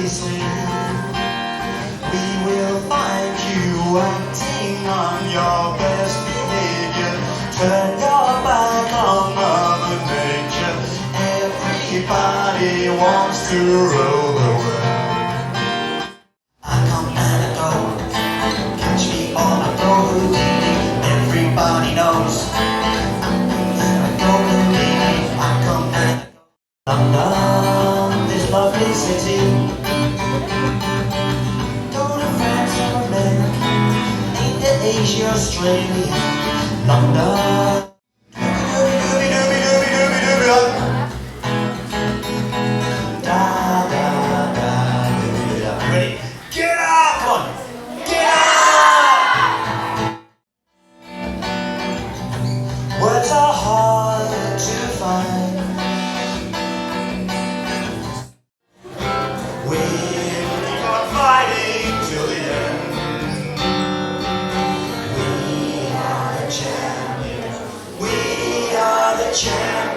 sweet. We will find you acting on your best behavior. Turn your back on Mother Nature. Everybody wants to rule the world. I come and I go, catch me on a go Houdini. Everybody knows I go Houdini. I come and I go. London, this lovely city. Go to France or America, Asia, Australia, London. Ready? Get up! Come on! Get up! Words are hard to find. We'll keep on fighting till the end. We are the champions. We are the champions.